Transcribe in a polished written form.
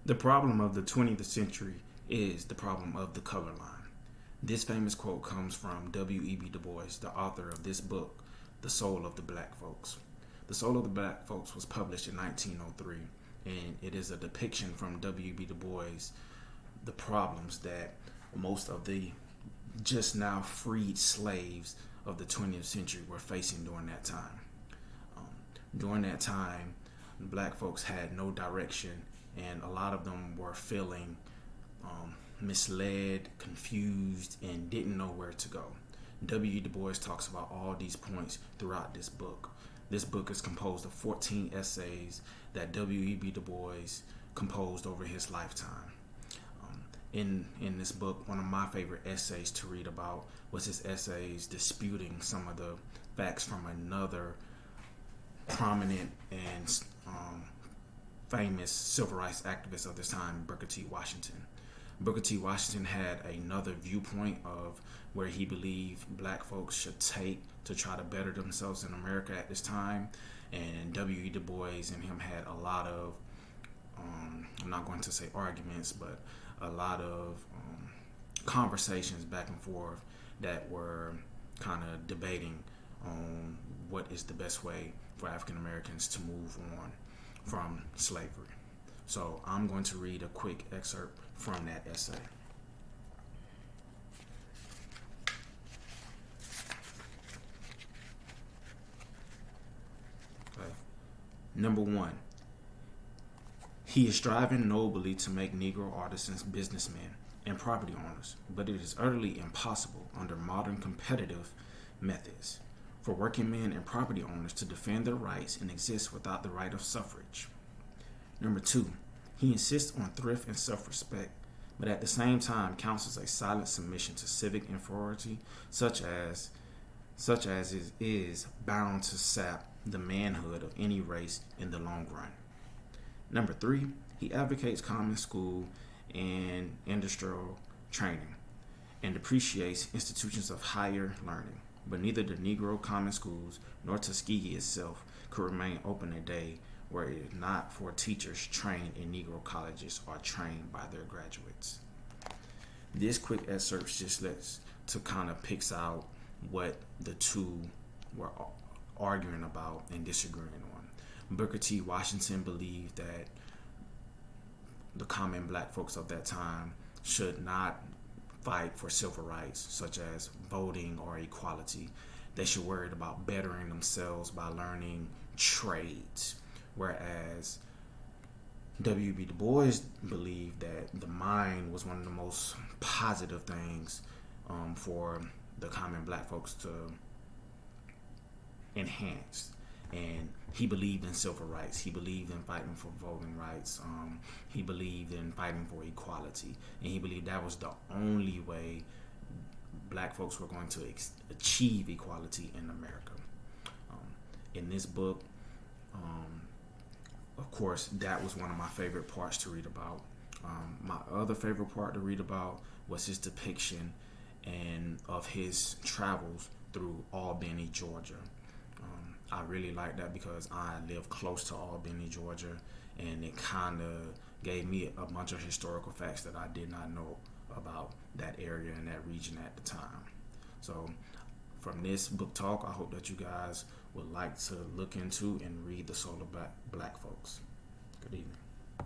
The problem of the 20th century is the problem of the color line. This famous quote comes from W.E.B. Du Bois, the author of this book, The Soul of the Black Folks. The Soul of the Black Folks was published in 1903, and it is a depiction from W.E.B. Du Bois the problems that most of the just now freed slaves of the 20th century were facing during that time. During that time, black folks had no direction, and a lot of them were feeling misled, confused, and didn't know where to go. W. Du Bois talks about all these points throughout this book. This book is composed of 14 essays that W.E.B. Du Bois composed over his lifetime. In this book, one of my favorite essays to read about was his essays disputing some of the facts from another prominent and famous civil rights activist of this time, Booker T. Washington. Booker T. Washington had another viewpoint of where he believed black folks should take to try to better themselves in America at this time. And W.E. Du Bois and him had a lot of, I'm not going to say arguments, but a lot of conversations back and forth that were kind of debating on what is the best way for African Americans to move on from slavery. So I'm going to read a quick excerpt from that essay. Okay. Number 1. He is striving nobly to make Negro artisans businessmen and property owners, but it is utterly impossible under modern competitive methods for working men and property owners to defend their rights and exist without the right of suffrage. Number 2, he insists on thrift and self-respect, but at the same time counsels a silent submission to civic inferiority, such as it is bound to sap the manhood of any race in the long run. Number 3, he advocates common school and industrial training and appreciates institutions of higher learning, but neither the Negro common schools nor Tuskegee itself could remain open a day were it not for teachers trained in Negro colleges or trained by their graduates. This quick excerpt just lets to kind of picks out what the two were arguing about and disagreeing on. Booker T. Washington believed that the common black folks of that time should not fight for civil rights, such as voting or equality. They should worry about bettering themselves by learning trades. Whereas W.B. Du Bois believed that the mind was one of the most positive things for the common black folks to enhance. And he believed in civil rights. He believed in fighting for voting rights. He believed in fighting for equality. And he believed that was the only way black folks were going to achieve equality in America. In this book, of course, that was one of my favorite parts to read about. My other favorite part to read about was his depiction of his travels through Albany, Georgia. I really like that because I live close to Albany, Georgia, and it kind of gave me a bunch of historical facts that I did not know about that area and that region at the time. So from this book talk, I hope that you guys would like to look into and read The Soul of Black Folks. Good evening.